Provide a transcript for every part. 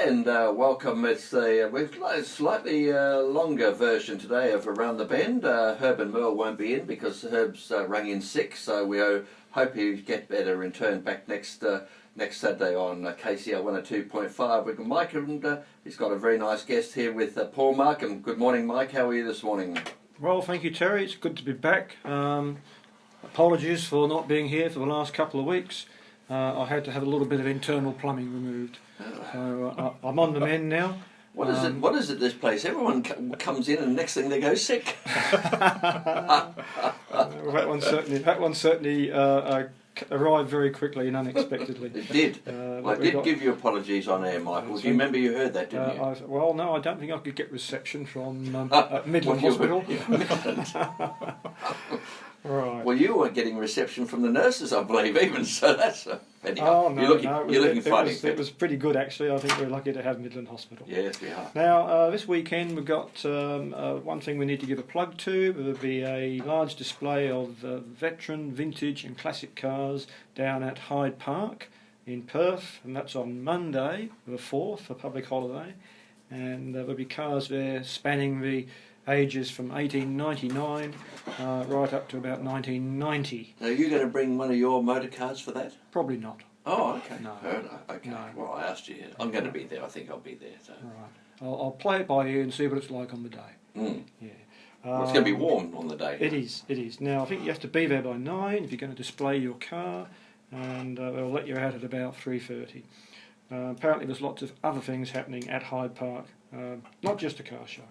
and welcome. We've got a slightly longer version today of Around the Bend. Herb and Merle won't be in because Herb's rang in sick, so we hope he'll get better and turn back next Saturday on KCR 102.5 with Mike, and he's got a very nice guest here with Paul Markham. Good morning, Mike. How are you this morning? Well, thank you, Terry. It's good to be back. Apologies for not being here for the last couple of weeks. I had to have a little bit of internal plumbing removed. So I'm on the mend now. What is it, this place? Everyone comes in and next thing they go sick. That one certainly arrived very quickly and unexpectedly. It did. I did give you apologies on air, Michael. Do you remember you heard that, didn't you? Well, no, I don't think I could get reception from Midland Hospital. Right. Well, you were getting reception from the nurses, I believe, even, so that's... anyhow, you're looking fighting. It was pretty good, actually. I think we're lucky to have Midland Hospital. Yes, we are. Now, this weekend we've got one thing we need to give a plug to. There will be a large display of veteran, vintage and classic cars down at Hyde Park in Perth, and that's on Monday, the 4th, a public holiday. And there'll be cars there spanning the ages from 1899 right up to about 1990. Are you going to bring one of your motor cars for that? Probably not. Oh, okay. No. Okay. No. Well, I asked you. I'm going to be there. I think I'll be there. So. Right. I'll play it by ear and see what it's like on the day. Mm. Yeah. Well, it's going to be warm on the day. It is. Now, I think you have to be there by 9 if you're going to display your car, and they'll let you out at about 3:30. Apparently there's lots of other things happening at Hyde Park, not just a car show.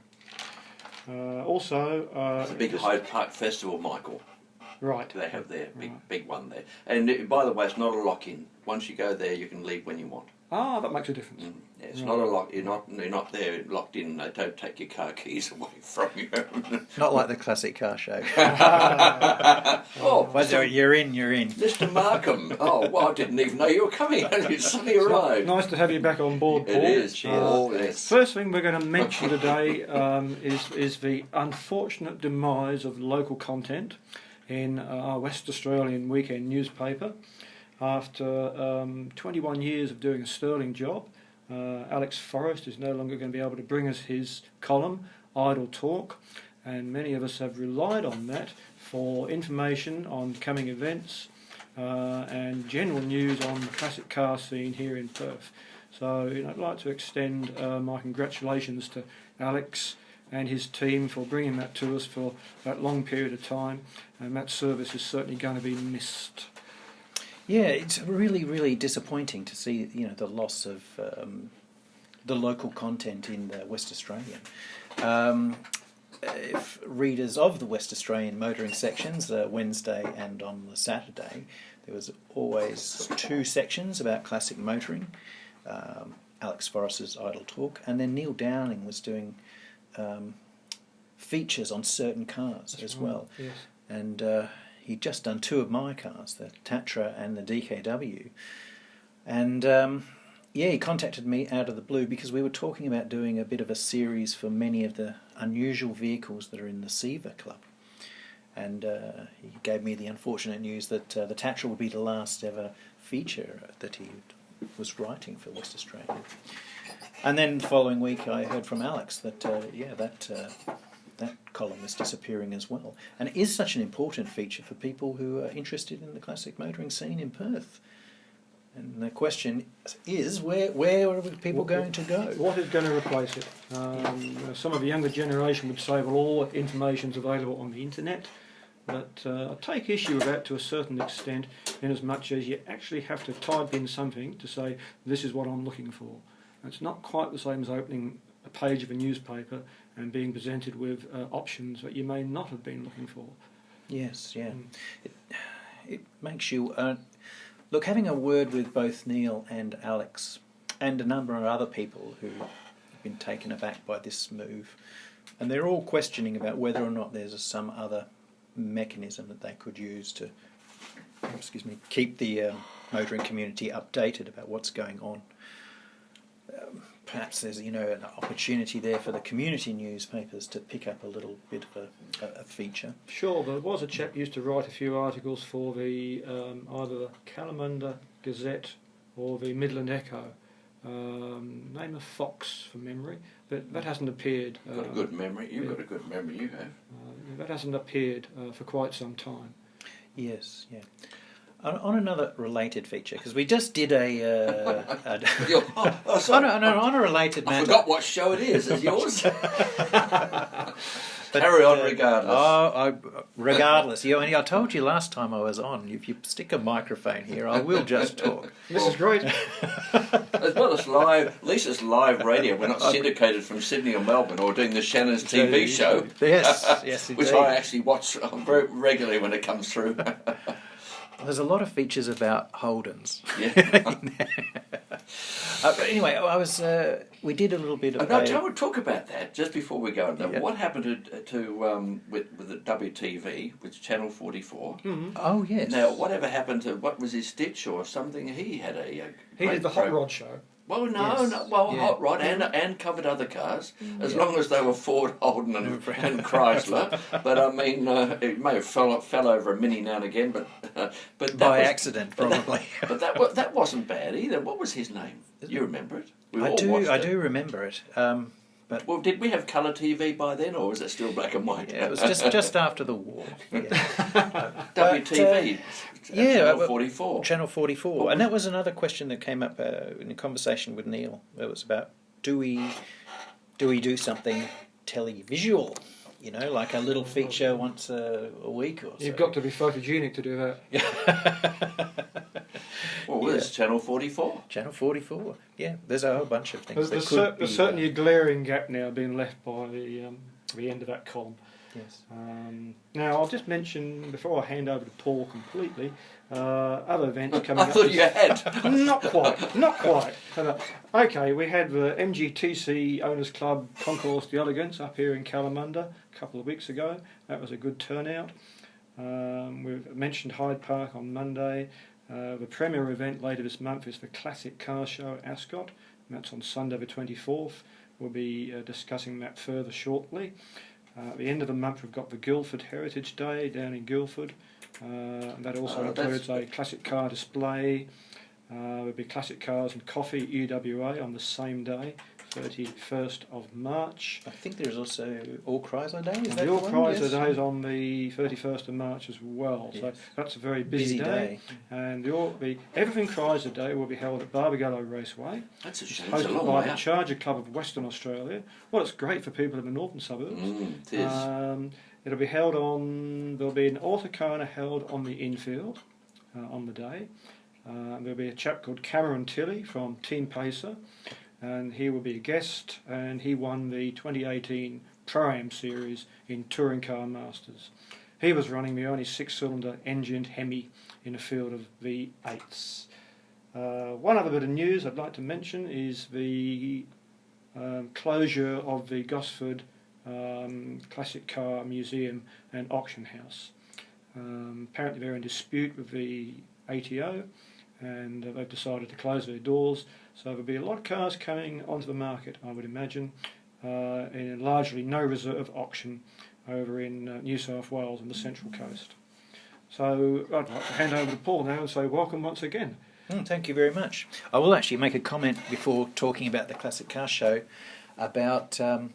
It's a big Hyde Park Festival, Michael. Right. They have their big one there. And by the way, it's not a lock-in. Once you go there, you can leave when you want. Ah, that makes a difference. Yeah, it's not a lock. You're not there locked in. They don't take your car keys away from you. Not like the classic car show. Oh, you're in. Mr. Markham. Oh, well, I didn't even know you were coming. You suddenly arrived. Nice to have you back on board, Paul. It is. Yes. First thing we're going to mention today is the unfortunate demise of local content in our West Australian weekend newspaper. After 21 years of doing a sterling job, Alex Forrest is no longer going to be able to bring us his column, Idle Talk, and many of us have relied on that for information on coming events and general news on the classic car scene here in Perth. So I'd like to extend my congratulations to Alex and his team for bringing that to us for that long period of time, and that service is certainly going to be missed. Yeah, it's really, really disappointing to see, the loss of the local content in the West Australian. If readers of the West Australian motoring sections, Wednesday and on the Saturday, there was always 2 sections about classic motoring. Alex Forrest's Idle Talk, and then Neil Downing was doing features on certain cars as well. Yes. And he'd just done 2 of my cars, the Tatra and the DKW. And he contacted me out of the blue because we were talking about doing a bit of a series for many of the unusual vehicles that are in the Seaver Club. And he gave me the unfortunate news that the Tatra will be the last ever feature that he was writing for West Australia. And then the following week I heard from Alex that that column is disappearing as well. And it is such an important feature for people who are interested in the classic motoring scene in Perth. And the question is, where are people going to go? What is going to replace it? Some of the younger generation would say, well, all information's available on the internet. But I take issue with that to a certain extent, in as much as you actually have to type in something to say, this is what I'm looking for. It's not quite the same as opening a page of a newspaper and being presented with options that you may not have been looking for. Yes, yeah. It makes you... Look, having a word with both Neil and Alex and a number of other people who have been taken aback by this move, and they're all questioning about whether or not there's some other mechanism that they could use to keep the motoring community updated about what's going on. Perhaps there's an opportunity there for the community newspapers to pick up a little bit of a feature. Sure, there was a chap who used to write a few articles for the either the Kalamunda Gazette or the Midland Echo, name of Fox from memory, but that hasn't appeared. You've got a good memory. You've got a good memory. You have. That hasn't appeared for quite some time. Yes, yeah. On another related feature, because we just did a Sorry. on a related matter. I forgot what show it is. It's yours. Carry on regardless. Regardless. I told you last time I was on, if you stick a microphone here, I will just talk. This is great. As well as live, at least it's live radio. We're not syndicated from Sydney or Melbourne or doing the Shannon's TV show. Yes, which I actually watch very regularly when it comes through. There's a lot of features about Holdens. Yeah. But anyway, we did a little bit of. No, talk about that just before we go. Yeah. What happened with the WTV, with Channel 44? Mm-hmm. Oh yes. Now, whatever happened to what was his stitch or something? He had He did the Hot Rod show. Well, Yes. Hot Rod and covered other cars, as long as they were Ford, Holden, and Chrysler. But I mean, it may have fell over a Mini now and again, but that By was, accident, probably. But that wasn't bad either. What was his name? You remember it? I do remember it. But Well, did we have colour TV by then, or was it still black and white? yeah, it was just after the war. Yeah. WTV. Channel 44. Channel 44, and that was another question that came up in a conversation with Neil. It was about do we do something televisual? Like a little feature once a week or so. You've got to be photogenic to do that. What was Channel 44? Channel 44. Yeah, there's a whole bunch of things. There's certainly a glaring gap now being left by the end of that column. Yes. Now, I'll just mention, before I hand over to Paul completely, other events coming up. I thought you had. Not quite. Okay, we had the MGTC Owners Club Concours d'Elegance up here in Kalamunda a couple of weeks ago. That was a good turnout. We've mentioned Hyde Park on Monday. The premier event later this month is the Classic Car Show at Ascot, and that's on Sunday the 24th. We'll be discussing that further shortly. At the end of the month we've got the Guildford Heritage Day down in Guildford, and that also includes a classic car display. There'll be classic cars and coffee at UWA on the same day, 31st of March. I think there's also All Chrysler Day. Is that The All Chrysler yes? Day is on the 31st of March as well, Yes. so that's a very busy day. And the Everything Chrysler Day will be held at Barbagallo Raceway. That's a It's shame. It's a hosted long by way the out. Charger Club of Western Australia. Well, it's great for people in the northern suburbs. It is. It'll be held there'll be an autocorner held on the infield on the day. There'll be a chap called Cameron Tilley from Team Pacer, and he will be a guest, and he won the 2018 Pro-Am Series in Touring Car Masters. He was running the only six-cylinder engined Hemi in a field of V8s. One other bit of news I'd like to mention is the closure of the Gosford Classic Car Museum and Auction House. Apparently they're in dispute with the ATO, and they've decided to close their doors, so there'll be a lot of cars coming onto the market, I would imagine, in largely no reserve auction over in New South Wales and the Central Coast. So I'd like to hand over to Paul now and say welcome once again. Thank you very much. I will actually make a comment before talking about the Classic Car Show about... sorry,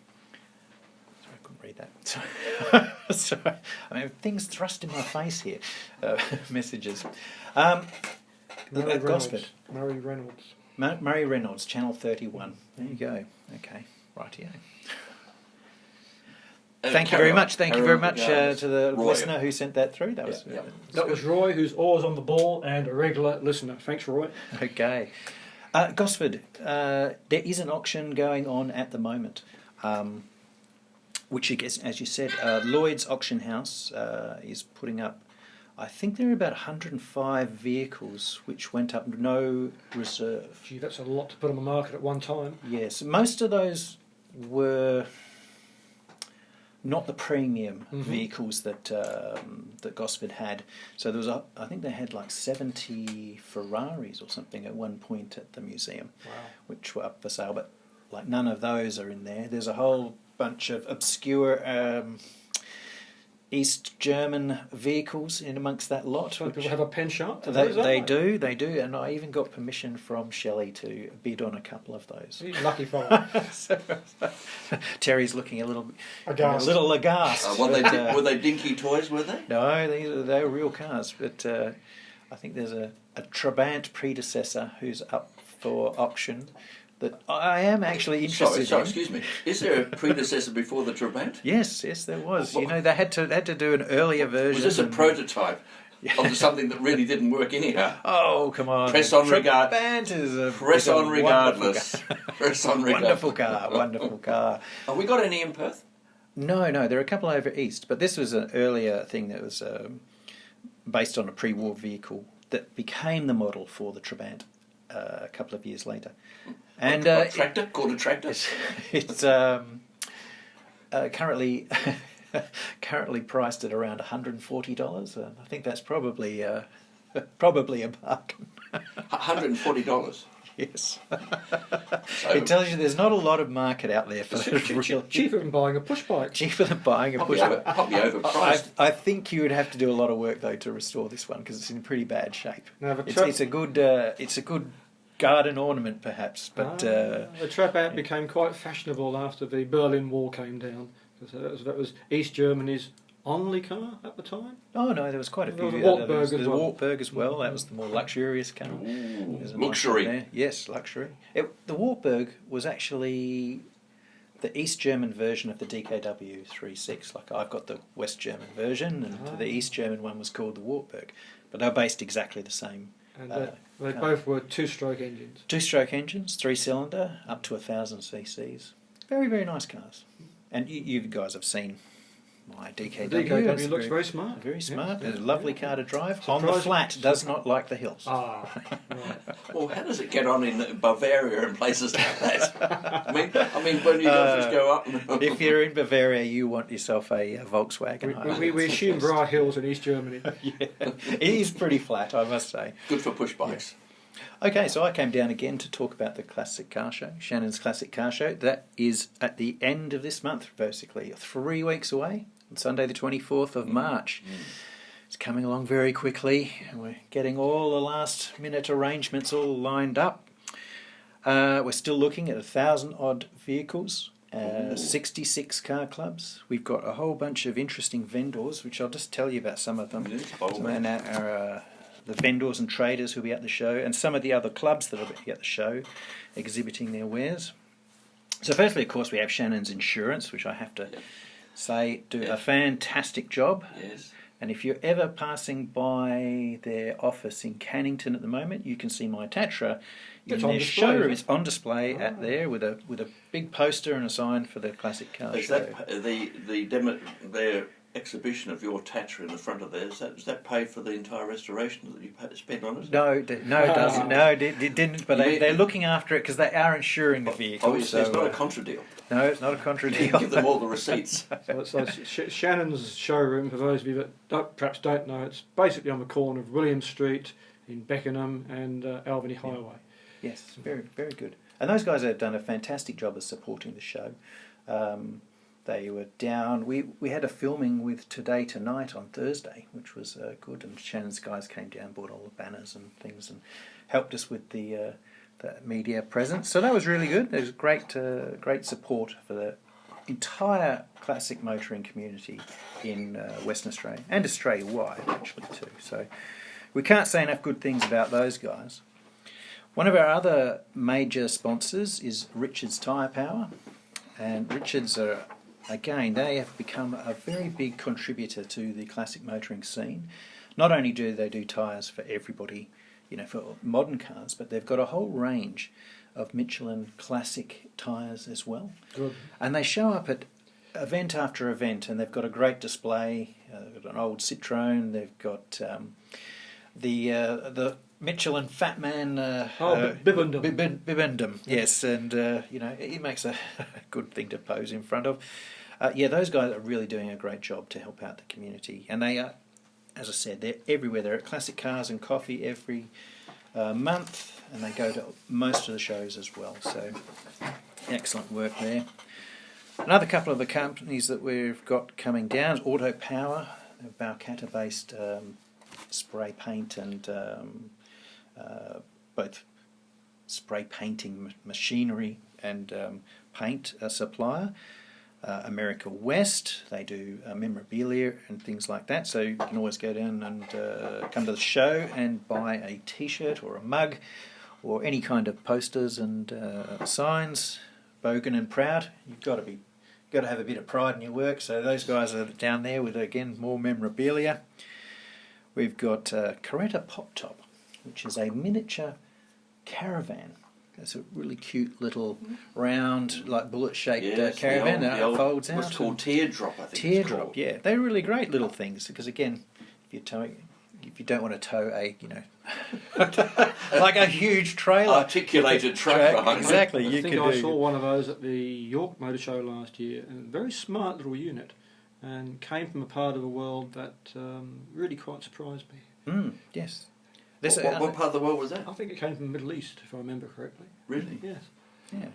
I couldn't read that. Sorry. I mean, things thrust in my face here. Messages. Gosford. Murray Reynolds. Murray Reynolds, Channel 31. There you go. Okay, rightio. Thank you very much. Thank you very much to the listener who sent that through. That was Roy, who's always on the ball and a regular listener. Thanks, Roy. Okay. Gosford, there is an auction going on at the moment, which, I guess, as you said, Lloyd's Auction House is putting up, I think there are about 105 vehicles which went up no reserve. Gee, that's a lot to put on the market at one time. Yes, most of those were not the premium vehicles that that Gosford had. So there was, I think they had like 70 Ferraris or something at one point at the museum, which were up for sale. But like none of those are in there. There's a whole bunch of obscure East German vehicles in amongst that lot. So which people have a pen shop? they do, and I even got permission from Shelley to bid on a couple of those. He's a lucky fellow. So, Terry's looking a little Aghast. Were they dinky toys, were they? No, they were real cars, but I think there's a Trabant predecessor who's up for auction that I am actually interested Sorry, in. excuse me. Is there a predecessor before the Trabant? Yes, there was. You know, they had to do an earlier version. Was this a prototype of something that really didn't work anyhow? Oh, come on. Press on regardless. Trabant is Press on regardless. Press on regardless. Wonderful car. Have we got any in Perth? No, there are a couple over east, but this was an earlier thing that was based on a pre-war vehicle that became the model for the Trabant a couple of years later. And Called a tractor? It's currently priced at around $140. I think that's probably a bargain. $140. Yes. So, It tells you there's not a lot of market out there for the real Cheaper than buying a push bike. cheaper than buying a push bike. probably overpriced. I think you would have to do a lot of work though to restore this one because it's in pretty bad shape. Now, the It's a good garden ornament perhaps, but the Trabant became quite fashionable after the Berlin Wall came down. Because that was East Germany's only car at the time. oh no, there was quite a few. There was a Wartburg There was as the well. Wartburg as well. That was the more luxurious car. There's a nice Luxury. one there. Yes, luxury. The Wartburg was actually the East German version of the DKW 3.6. Like I've got the West German version, and the East German one was called the Wartburg. But they're based exactly the same. And they both were two-stroke engines. Two-stroke engines, 3-cylinder, up to 1,000 cc's. Very, very nice cars. And you guys have seen my DKW. The DKW It's looks very smart. Very smart. Yeah, It's a lovely car to drive. On the Surprising. flat, does not like the hills. Ah, right. Well, how does it get on in Bavaria and places like that? I mean, when you just go up. If you're in Bavaria, you want yourself a Volkswagen. We assume there are hills in East Germany. Yeah. It is pretty flat, I must say. Good for push bikes. Okay, so I came down again to talk about the Classic Car Show, Shannon's Classic Car Show. That is at the end of this month, basically, 3 weeks away, on Sunday the 24th of March. It's coming along very quickly, and we're getting all the last-minute arrangements all lined up. We're still looking at 1,000-odd vehicles, 66 car clubs. We've got a whole bunch of interesting vendors, which I'll just tell you about some of them. The vendors and traders who'll be at the show, and some of the other clubs that will be at the show exhibiting their wares. So firstly, of course, we have Shannon's Insurance, which I have to say do a fantastic job. Yes. And if you're ever passing by their office in Cannington at the moment, you can see my Tatra in their showroom. It's on display at there with a big poster and a sign for the Classic Car Is Show. that their exhibition of your Tatra in the front of there? Does that pay for the entire restoration that you spent on it? No, it doesn't. No, it didn't. But they're looking after it because they are insuring the vehicle. Oh, so it's not a contra deal. No, it's not a contra deal. Give them all the receipts. So Shannon's showroom, for those of you that perhaps don't know, it's basically on the corner of William Street in Beckenham and Albany Highway. Yes, very, very good. And those guys have done a fantastic job of supporting the show. They were down. We had a filming with Today Tonight on Thursday, which was good. And Shannon's guys came down, bought all the banners and things, and helped us with the media presence. So that was really good. There was great support for the entire classic motoring community in Western Australia and Australia-wide, actually, too. So we can't say enough good things about those guys. One of our other major sponsors is Richards Tyre Power. And Richards are, again, they have become a very big contributor to the classic motoring scene. Not only do they do tyres for everybody, for modern cars, but they've got a whole range of Michelin classic tyres as well. Good. And they show up at event after event, and they've got a great display. They've got an old Citroen. They've got the Michelin Fat Man. Bibendum. Bibendum, yes, and it makes a good thing to pose in front of. Those guys are really doing a great job to help out the community, and they are, as I said, they're everywhere. They're at Classic Cars and Coffee every month, and they go to most of the shows as well. So excellent work there. Another couple of the companies that we've got coming down is Auto Power, a Balcatta-based spray paint and both spray painting machinery and paint supplier. America West, they do memorabilia and things like that, so you can always go down and come to the show and buy a t-shirt or a mug or any kind of posters and signs. Bogan and Proud, you've got to have a bit of pride in your work, so those guys are down there with, again, more memorabilia. We've got Coretta Pop Top, which is a miniature caravan. It's a really cute little round, like bullet-shaped caravan that folds out. It's called Teardrop, I think. Teardrop, yeah. They're really great little things because, again, if you don't want to tow a, like a huge trailer, articulated truck behind. Exactly. I saw one of those at the York Motor Show last year, and a very smart little unit, and came from a part of the world that really quite surprised me. Yes. What part of the world was that? I think it came from the Middle East, if I remember correctly. Really? Yes. Yeah.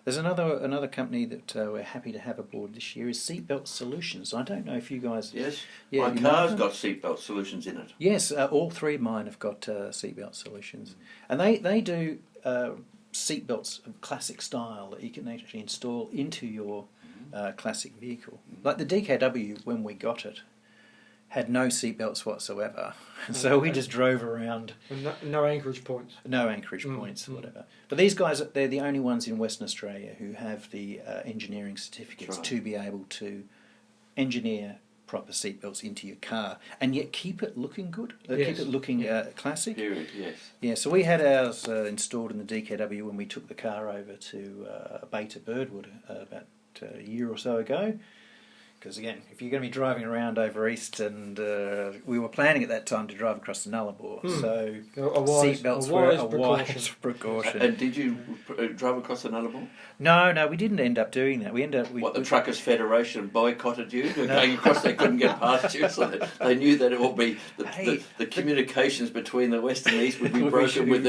There's another company that we're happy to have aboard this year is Seatbelt Solutions. I don't know if you guys... Yes. Yeah, My car's got seatbelt solutions in it. Yes, all three of mine have got seatbelt solutions. And they do seatbelts of classic style that you can actually install into your classic vehicle. Like the DKW, when we got it, had no seatbelts whatsoever. So we just drove around. And no anchorage points. No anchorage points, whatever. But these guys, they're the only ones in Western Australia who have the engineering certificates to be able to engineer proper seatbelts into your car and yet keep it looking good, keep it looking classic. Period, yes. Yeah, so we had ours installed in the DKW when we took the car over to Beta Birdwood about a year or so ago. Because again, if you're going to be driving around over east, and we were planning at that time to drive across the Nullarbor, so seatbelts were a wise precaution. And did you drive across the Nullarbor? No, we didn't end up doing that. The Truckers Federation boycotted you? Going across, they couldn't get past you, so they knew that it would be the communications between the west and east would be broken with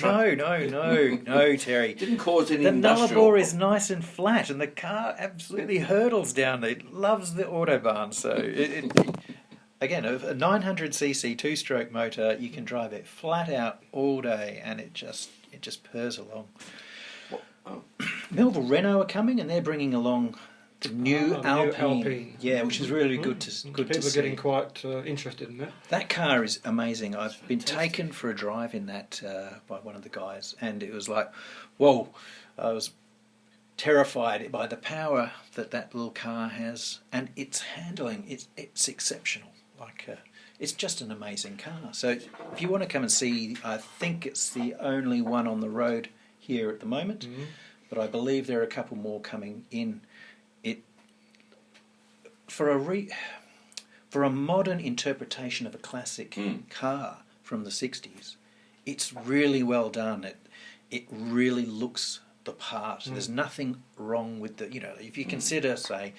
No, Terry. Didn't cause any The industrial... Nullarbor is nice and flat, and the car absolutely hurtles down. It loves the autobahn, so again, a 900cc two-stroke motor, you can drive it flat out all day, and it just purrs along. Melville Renault are coming, and they're bringing along the new Alpine. Yeah, which is really good to see. People are getting quite interested in that. That car is amazing. I've been taken for a drive in that by one of the guys, and it was like, whoa! I was terrified by the power that little car has, and its handling. It's exceptional. It's just an amazing car. So if you want to come and see, I think it's the only one on the road here at the moment, but I believe there are a couple more coming in. It for a modern interpretation of a classic car from the 60s, it's really well done. It really looks the part. There's nothing wrong with if you consider, say,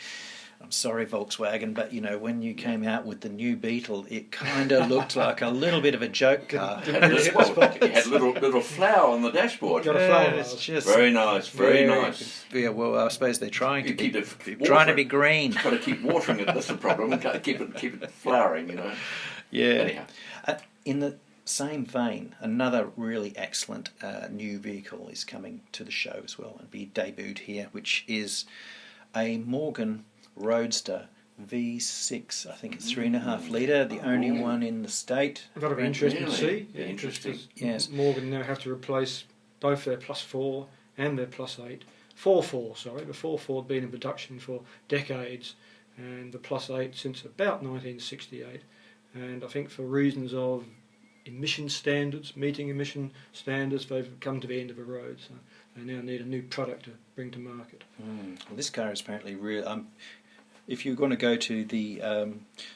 I'm sorry Volkswagen, but when you came out with the new Beetle, it kind of looked like a little bit of a joke car. It had little flower on the dashboard. It's just very nice, very nice. Yeah, well, I suppose they're trying to be green. You've got to keep watering it. That's the problem. Keep it flowering. Yeah. Anyhow, in the same vein, another really excellent new vehicle is coming to the show as well and be debuted here, which is a Morgan Roadster V6. I think it's 3.5 litre, the only one in the state. That'll be interesting to see. Yeah, interesting. Yes. Morgan now have to replace both their +4 and their +8. 4.4, sorry. The 4.4 had been in production for decades, and the +8 since about 1968. And I think for reasons of meeting emission standards, they've come to the end of the road, so they now need a new product to bring to market. Well, this car is apparently real. If you're going to go to the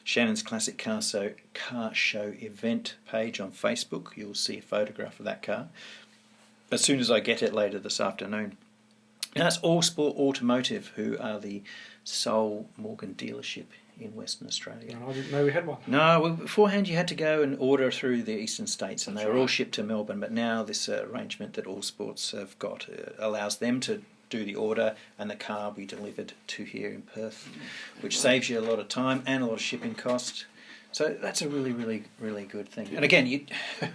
Shannon's Classic Car Show event page on Facebook, you'll see a photograph of that car as soon as I get it later this afternoon. And that's All Sport Automotive, who are the sole Morgan dealership in Western Australia. I didn't know we had one. No, well, beforehand you had to go and order through the eastern states, and they were all shipped to Melbourne. But now this arrangement that All Sports have got allows them to do the order, and the car will be delivered to here in Perth, which saves you a lot of time and a lot of shipping cost. So that's a really, really, really good thing. And again,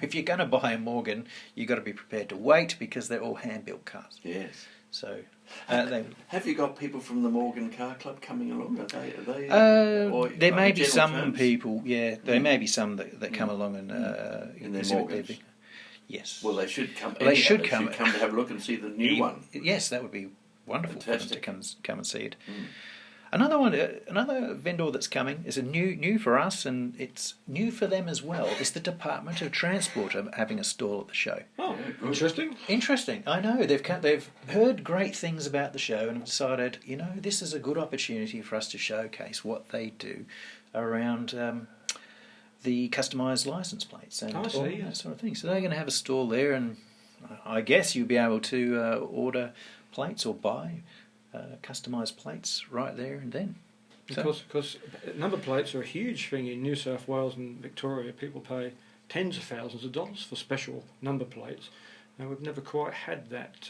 if you're going to buy a Morgan, you've got to be prepared to wait because they're all hand-built cars. Yes. So, have you got people from the Morgan Car Club coming along? there may be some terms? people. Yeah, there may be some that come along and in their exhibit Morgans. Yes. Well, they should come. Well, they should They come. should come to have a look and see the new one. Yes, that would be wonderful Fantastic. for them to come and see it. Mm. Another vendor that's coming is a new for us, and it's new for them as well. It's the Department of Transport having a stall at the show. Oh, Yeah, interesting. Interesting. I know they've heard great things about the show and have decided, this is a good opportunity for us to showcase what they do around the customised licence plates and all that sort of thing. So they're going to have a stall there, and I guess you'll be able to order plates or buy customised plates right there and then. Because number plates are a huge thing in New South Wales and Victoria. People pay tens of thousands of dollars for special number plates, and we've never quite had that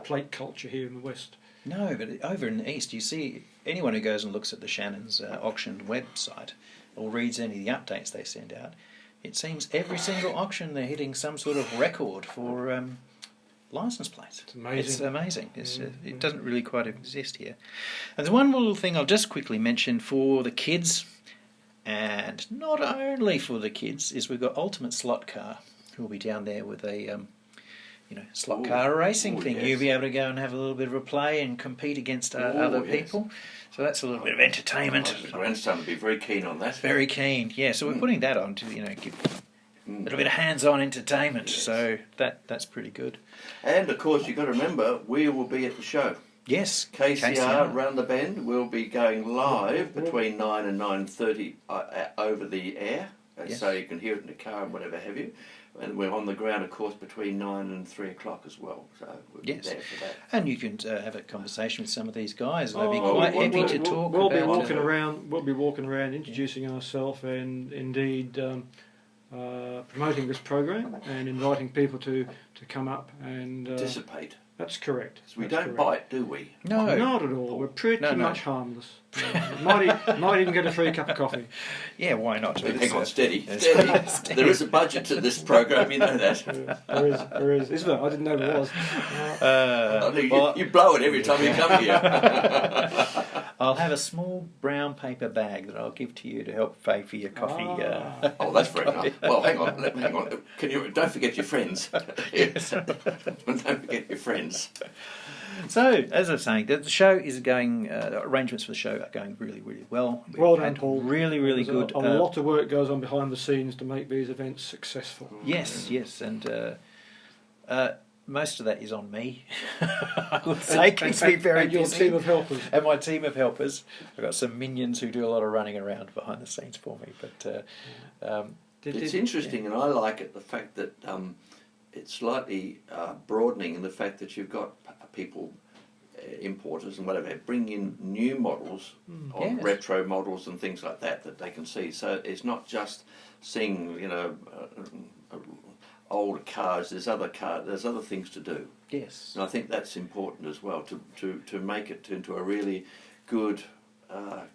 plate culture here in the West. No, but over in the East, you see anyone who goes and looks at the Shannon's auction website or reads any of the updates they send out, it seems every single auction they're hitting some sort of record for licence plates. It's amazing. It's amazing. It doesn't really quite exist here. And there's one little thing I'll just quickly mention for the kids, and not only for the kids, is we've got Ultimate Slot Car, who will be down there with a slot car racing thing. Yes. You'll be able to go and have a little bit of a play and compete against other people. So that's a little bit of entertainment. My grandson would be very keen on that. Very keen, yeah. So we're putting that on to give a little bit of hands-on entertainment. Yes. So that's pretty good. And of course, you've got to remember, we will be at the show. Yes, KCR round the bend will be going live between 9 and 9:30 over the air, Yes. so you can hear it in the car and whatever have you. And we're on the ground, of course, between 9 and 3 o'clock as well. So we'll be there for that. And you can have a conversation with some of these guys. They'll be Oh, quite happy we'll- to talk We'll about. be walking around. We'll be walking around, introducing ourselves, and indeed promoting this program and inviting people to come up and. Participate. That's correct. So we That's don't correct. bite, do we? No, Not at all. We're pretty No. much harmless. might even get a free cup of coffee. yeah, why not? Hang on, steady. Steady. There is a budget to this program, you know that. There is. Is there? I didn't know there was. You blow it every time you come here. I'll have a small brown paper bag that I'll give to you to help pay for your coffee. Oh, that's very nice. Well, hang on. Don't forget your friends. Yes. Don't forget your friends. So, as I was saying, the show is going. Arrangements for the show are going really, really well. We've Well done, had Paul. Really, really There's good. A lot of work goes on behind the scenes to make these events successful. Yes, and most of that is on me. I would say keeps me very and your busy. team of helpers. And my team of helpers. I've got some minions who do a lot of running around behind the scenes for me. But It's interesting, and I like it, the fact that it's slightly broadening in the fact that you've got people, importers and whatever, bring in new models, Yes. retro models and things like that they can see. So it's not just seeing, older cars. There's other things to do. yes. And I think that's important as well, to make it into a really good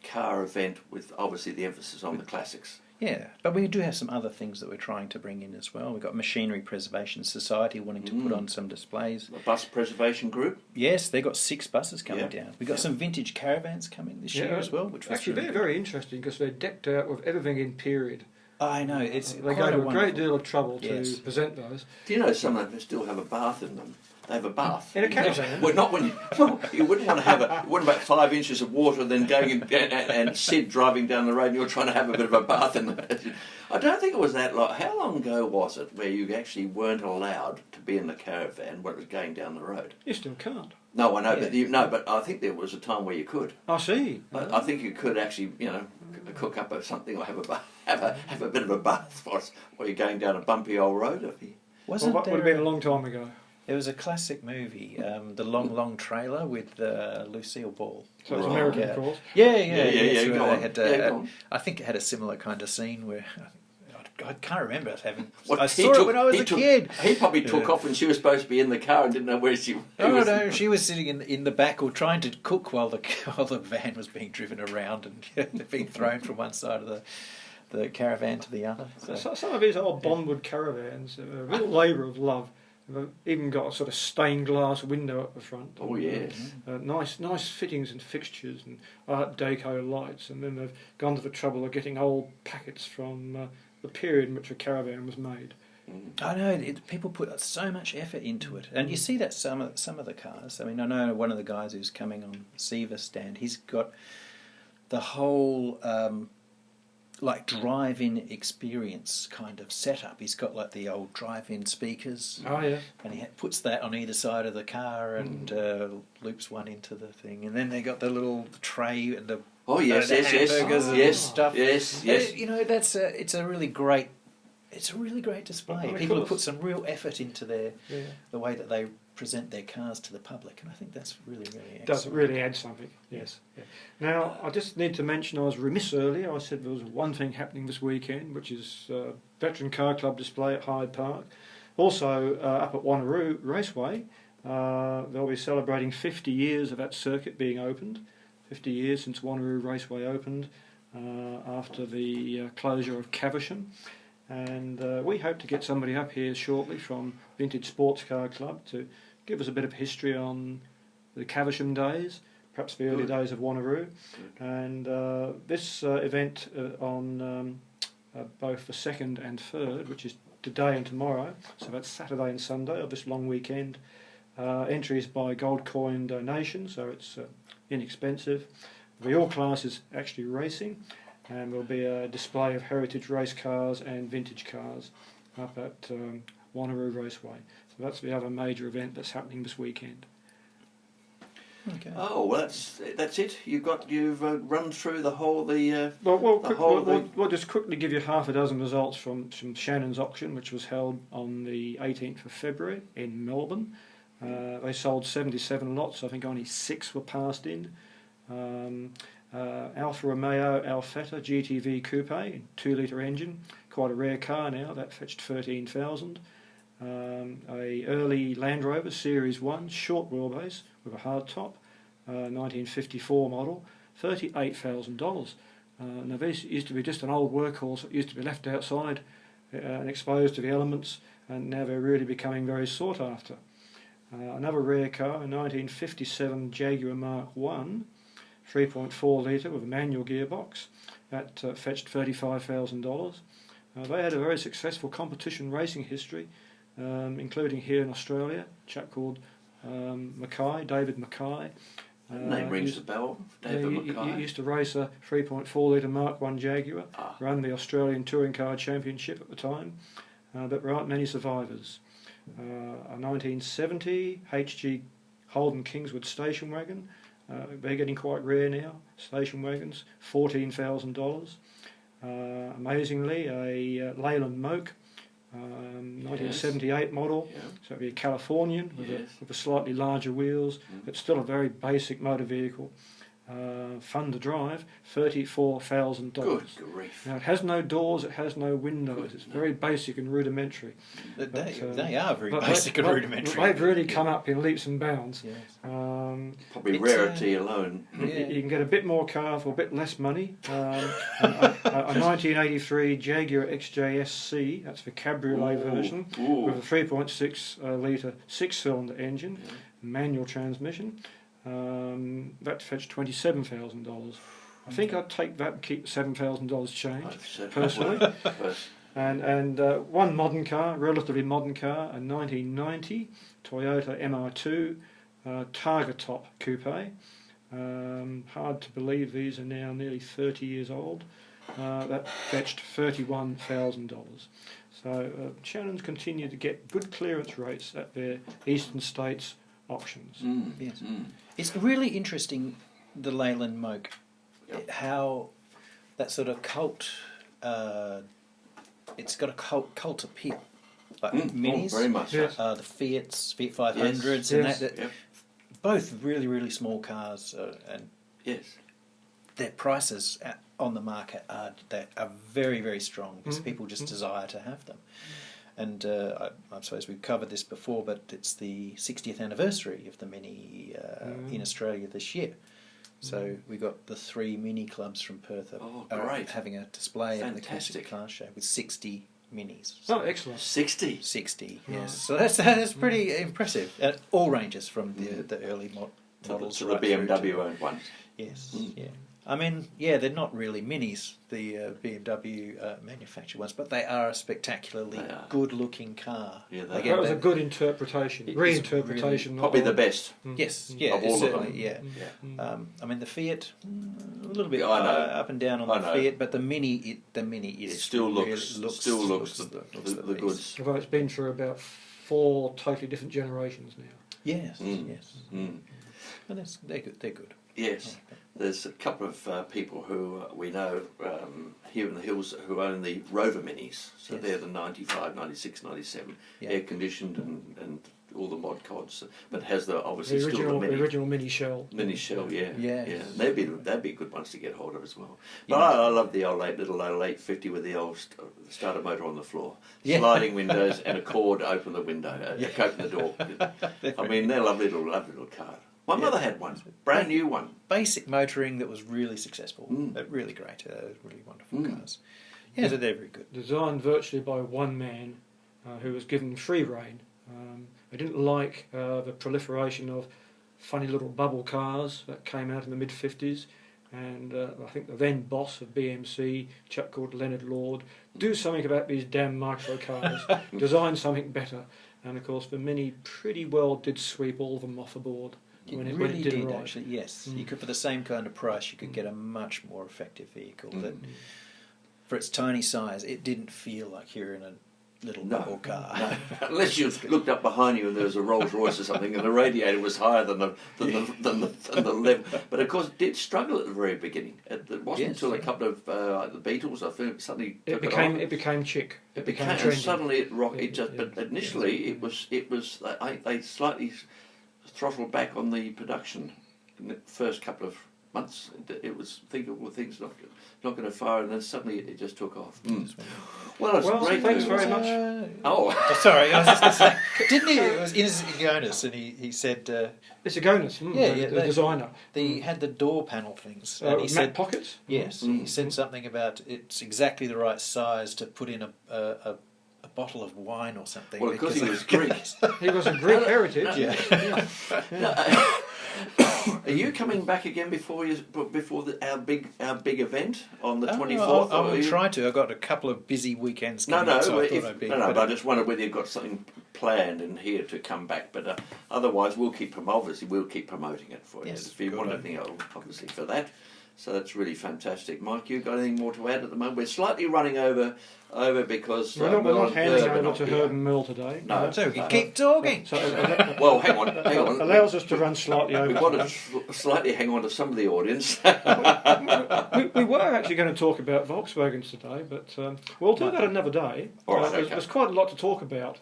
car event with obviously the emphasis on the classics. Yeah, but we do have some other things that we're trying to bring in as well. We've got Machinery Preservation Society wanting to put on some displays. The bus preservation group. Yes, they've got 6 buses coming Yeah. down. We've got some vintage caravans coming this year as well, which was Actually, really they're good. very interesting because they're decked out with everything in period. I know, it's They quite go to a wonderful. great deal of trouble Yes. to present those. Do you know some of them still have a bath in them? They have a bath. In a caravan? Well, not when you. Well, you wouldn't want to have you wouldn't about 5 inches of water, then going and Sid driving down the road, and you're trying to have a bit of a bath in the. I don't think it was that long. How long ago was it where you actually weren't allowed to be in the caravan when it was going down the road? You still can't. No, I know, Yeah. but I think there was a time where you could. I see. I think you could actually, cook up something or have a bit of a bath while you're going down a bumpy old road. Wasn't Well, that would have there, been a long time ago. there was a classic movie, The Long, Long Trailer with Lucille Ball. So it's Right. American, Yeah. of course. Yeah. Yeah, so go they on. had, Yeah, go on. I think it had a similar kind of scene where I can't remember us having. Well, I saw it when I was a kid. He probably took off when she was supposed to be in the car and didn't know where she was. No, she was sitting in the back or trying to cook while the van was being driven around and being thrown from one side of the caravan to the other. So. Some of these old Bondwood caravans are a real labour of love. They've even got a sort of stained glass window at the front. Oh yes. Nice fittings and fixtures and Art Deco lights, and then they've gone to the trouble of getting old packets from the period in which a caravan was made. I know people put so much effort into it, and you see that some of the cars. I mean, I know one of the guys who's coming on Seaver stand. He's got the whole like drive-in experience kind of setup. He's got like the old drive-in speakers. Oh yeah. And he puts that on either side of the car and loops one into the thing, and then they got the little tray and the hamburgers and stuff. Yes. You know, it's a really great display. People have put some real effort into the way that they present their cars to the public, and I think that's really excellent. Does really add something, yes. Yeah. Now, I just need to mention I was remiss earlier. I said there was one thing happening this weekend, which is Veteran Car Club display at Hyde Park. Also, up at Wanneroo Raceway, they'll be celebrating 50 years of that circuit being opened. 50 years since Wanneroo Raceway opened after the closure of Caversham. And we hope to get somebody up here shortly from Vintage Sports Car Club to give us a bit of history on the Caversham days, perhaps the early days of Wanneroo. And this event on both the 2nd and 3rd, which is today and tomorrow, so that's Saturday and Sunday of this long weekend. Entries by gold coin donation, so it's inexpensive. The all classes actually racing, and there'll be a display of heritage race cars and vintage cars up at Wanneroo Raceway. So that's the other major event that's happening this weekend. Okay. Oh, well, that's it. You've run through the whole We'll just quickly give you half a dozen results from Shannon's auction, which was held on the 18th of February in Melbourne. They sold 77 lots. I think only 6 were passed in. Alfa Romeo Alfetta GTV Coupe, 2-litre engine, quite a rare car now. That fetched 13,000. A early Land Rover Series 1 short wheelbase with a hard top, 1954 model, $38,000. Now this used to be just an old workhorse that used to be left outside and exposed to the elements, and now they're really becoming very sought after. Another rare car, a 1957 Jaguar Mark 1, 3.4 litre with a manual gearbox, that fetched $35,000. They had a very successful competition racing history, including here in Australia, a chap called David Mackay. Name rings a bell, David Mackay. He used to race a 3.4 litre Mark 1 Jaguar, run the Australian Touring Car Championship at the time, but there aren't many survivors. A 1970 HG Holden Kingswood station wagon, they're getting quite rare now, station wagons, $14,000. Amazingly, a Leyland Moke, 1978 model, so it'd be a Californian with a slightly larger wheels, but still a very basic motor vehicle. Fun to drive, $34,000. Good grief. Now it has no doors, it has no windows, it's very basic and rudimentary. They are very basic and rudimentary. They've really come up in leaps and bounds. Yes. Probably rarity alone. You can get a bit more car for a bit less money. A 1983 Jaguar XJSC, that's the cabriolet version, with a 3.6 litre 6-cylinder engine, manual transmission. That fetched $27,000. I think I'd take that and keep $7,000 change, personally. And one modern car, relatively modern car, a 1990 Toyota MR2 Targa Top Coupe. Hard to believe these are now nearly 30 years old. That fetched $31,000. So Shannon's continued to get good clearance rates at their eastern states auctions. Yes. It's really interesting, the Leyland Moke, how that sort of cult, it's got a cult appeal. Like minis, very much. Yes. The Fiats, Fiat 500s, and that both really, really small cars, and their prices on the market are very, very strong because people just desire to have them. And I suppose we've covered this before, but it's the 60th anniversary of the Mini in Australia this year. So we got the 3 Mini clubs from Perth having a display at the KCR car show with 60 Minis. So. Oh, excellent. 60? 60, yes. So that's pretty impressive. All ranges from the early models to the BMW owned ones. Yes, yeah. I mean, they're not really minis, the BMW manufactured ones, but they are a spectacularly good-looking car. Yeah, that was a good interpretation, reinterpretation. Really, probably the best. Yes, of all certainly, of them. I mean, the Fiat, a little bit up and down on the Fiat, but the Mini is it still looks the goods. Although it's been through about 4 totally different generations now. Yes, yes. And they're good. Yes. There's a couple of people who we know here in the hills who own the Rover Minis. So they're the 95, 96, 97, air-conditioned and all the mod cods. But has obviously still the original Mini Shell. Mini Shell, yeah. They'd be good ones to get hold of as well. But I love the little 850 with the old starter motor on the floor. Sliding windows and a cord to open the window, open the door. I mean, they're lovely little car. My mother had one, brand new one. Basic motoring that was really successful, really great, really wonderful cars. Yeah, so they're very good. Designed virtually by one man who was given free rein. I didn't like the proliferation of funny little bubble cars that came out in the mid-50s, and I think the then boss of BMC, a chap called Leonard Lord, do something about these damn micro cars, design something better. And of course the Mini pretty well did sweep all of them off the board. When it did right. Actually, yes. You could, for the same kind of price, you could get a much more effective vehicle that, for its tiny size, it didn't feel like you're in a little bubble car. No. Unless you looked up behind you and there was a Rolls Royce or something, and the radiator was higher than the level. But of course, it did struggle at the very beginning. It wasn't until a couple of the Beatles, I think, suddenly it became chic. It became and suddenly it rocked. But initially, it was they slightly throttled back on the production in the first couple of months. It was things not going to fire, and then suddenly it just took off. Well, it's great. Thanks very much. Sorry, I was just going to say, didn't he? It was Igonis, and he said it's Igonis, the designer. He had the door panel things. And he said pockets. Yes, he said something about it's exactly the right size to put in a bottle of wine or something. Well, because he was Greek. He was a Greek heritage. Are you coming back again before our big event on the 24th? I will try to. I've got a couple of busy weekends coming up, so I thought I'd be. But I just wondered whether you've got something planned in here to come back. But otherwise, we'll keep promoting it for you. Yes, if you want anything, obviously for that. So that's really fantastic. Mike, you got anything more to add at the moment? We're slightly running over because... We're not handing over to Herb and Mill today. No, so we can keep talking. Well, hang on. Allows us to run slightly over. We want to slightly hang on to some of the audience. we were actually going to talk about Volkswagens today, but we'll do that another day. All right, there's quite a lot to talk about.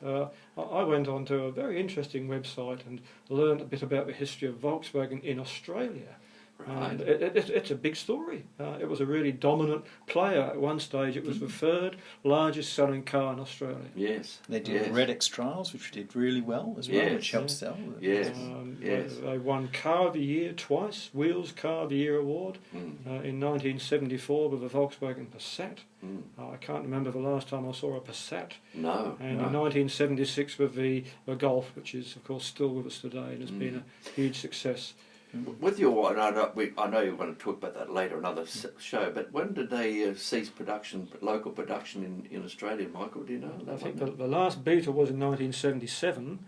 I went on to a very interesting website and learned a bit about the history of Volkswagen in Australia. Right. It's a big story. It was a really dominant player at one stage. It was the third largest selling car in Australia. Yes. They did Red X trials, which did really well as well, which helped sell. Yes. They won Car of the Year twice, Wheels Car of the Year award in 1974 with the Volkswagen Passat. I can't remember the last time I saw a Passat. No. And in 1976 with the Golf, which is of course still with us today and has been a huge success. With your, I know you want to talk about that later, another show. But when did they cease production, local production in Australia, Michael? Do you know? I think the last Beetle was in 1977.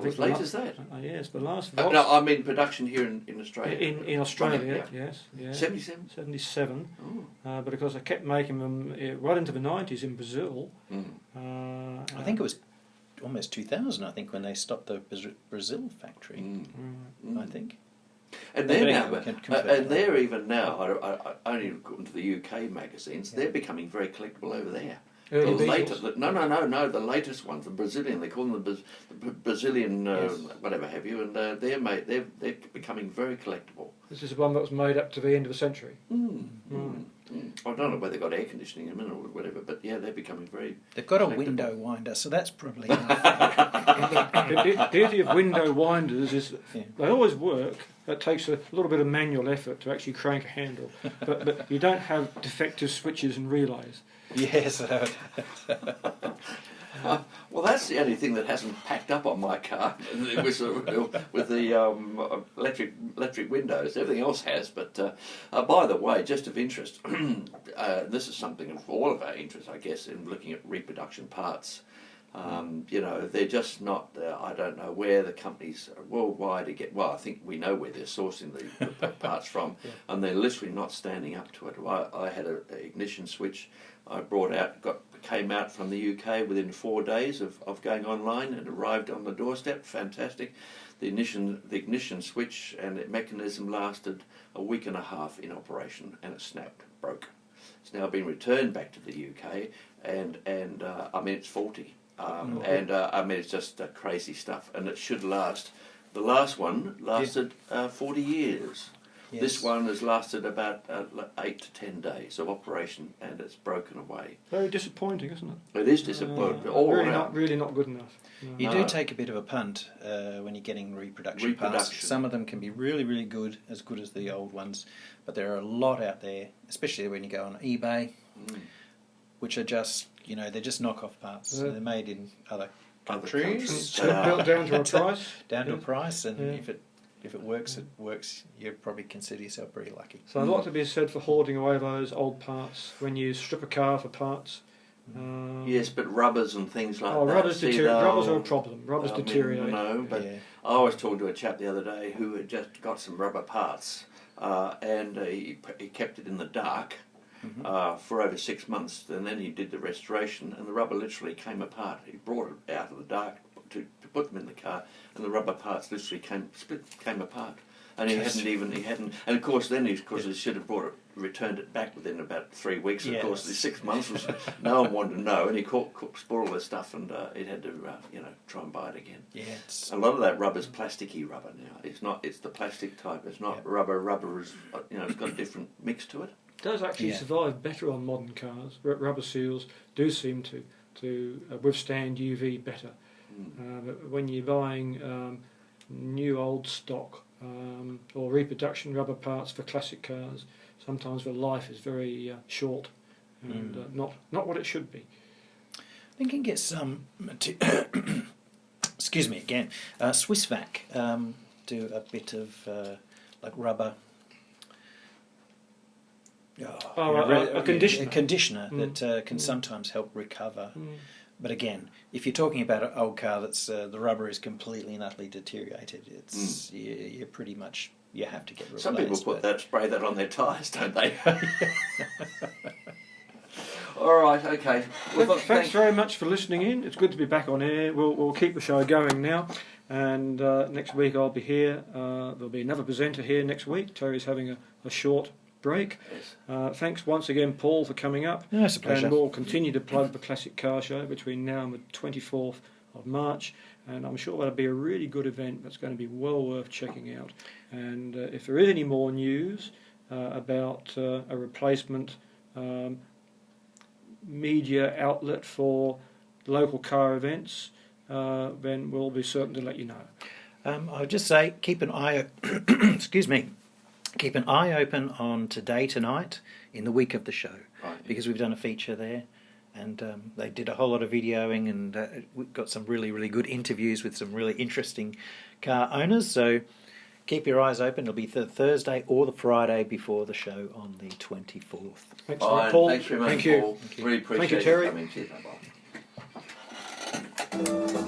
As late as that? Yes, the last. No, I mean production here in Australia. In Australia, yes. 77. 77. But of course, I kept making them right into the 90s in Brazil. I think it was almost 2000. I think when they stopped the Brazil factory. I think. And they're even now, I only according to the UK magazines, they're becoming very collectible over there. The latest ones, the Brazilian, they call them the Brazilian whatever have you, and they're becoming very collectible. This is one that was made up to the end of the century. I don't know whether they've got air conditioning in them or whatever, but yeah, they're becoming very... They've got a collectible. window winder, so that's probably enough. The beauty of window winders is Yeah. they always work. It takes a little bit of manual effort to actually crank a handle, but you don't have defective switches and relays. Yes. Well, that's the only thing that hasn't packed up on my car with the electric windows. Everything else has. But by the way, just of interest, this is something of all of our interest, I guess, in looking at reproduction parts. They're just not. I don't know where the companies worldwide get. Well, I think we know where they're sourcing the parts from, and they're literally not standing up to it. I had an ignition switch I brought out, came out from the UK within 4 days of going online, and arrived on the doorstep. Fantastic. The ignition switch and the mechanism lasted a week and a half in operation, and it snapped, broke. It's now been returned back to the UK, and I mean it's faulty. It's just crazy stuff, and it should last. The last one lasted 40 years. Yes. This one has lasted about 8 to 10 days of operation, and it's broken away. Very disappointing, isn't it? It is disappointing. All around. Really not good enough. No. You do take a bit of a punt when you're getting reproduction parts. Some of them can be really, really good as the old ones, but there are a lot out there, especially when you go on eBay, which are just, they're just knockoff parts. So they're made in other countries. Built down to a price. Down to a price, and if it works, it works. You probably consider yourself pretty lucky. So a lot to be said for hoarding away those old parts when you strip a car for parts. Yes, but rubbers and things like that. Rubbers rubbers are a problem. Rubbers deteriorate. But I was talking to a chap the other day who had just got some rubber parts, and he kept it in the dark for over 6 months, and then he did the restoration, and the rubber literally came apart. He brought it out of the dark to put them in the car, and the rubber parts literally came apart. And he hadn't, and of course then he should have returned it back within about 3 weeks. Of course, the 6 months was no one wanted to know, and he spoiled all this stuff, and he had to try and buy it again. Yeah, a lot of that rubber's plasticky rubber now. It's not. It's the plastic type. It's not rubber. Rubber is it's got a different mix to it. It does actually survive better on modern cars. Rubber seals do seem to withstand UV better. But when you're buying new old stock or reproduction rubber parts for classic cars, sometimes the life is very short and not what it should be. I think you can get some. Excuse me again. Swissvac do a bit of like rubber. A conditioner. A conditioner that can sometimes help recover. But again, if you're talking about an old car that's the rubber is completely and utterly deteriorated, it's you're pretty much you have to get replaced. Some people spray that on their tyres, don't they? All right, okay. Well, thanks very much for listening in. It's good to be back on air. We'll keep the show going now, and next week I'll be here. There'll be another presenter here next week. Terry's having a short break. Yes. Thanks once again, Paul, for coming up. Yeah, it's a pleasure. And we'll continue to plug the Classic Car Show between now and the 24th of March, and I'm sure that'll be a really good event that's going to be well worth checking out. And if there is any more news about a replacement media outlet for local car events, then we'll be certain to let you know. I would just say keep an eye excuse me. Keep an eye open on Today Tonight in the week of the show, because we've done a feature there, and they did a whole lot of videoing, and we got some really, really good interviews with some really interesting car owners. So keep your eyes open. It'll be the Thursday or the Friday before the show on the 24th. Thanks, Paul. Thanks very much, Thank you. Paul. Really appreciate Thank you, Terry. you coming. Cheers, bye.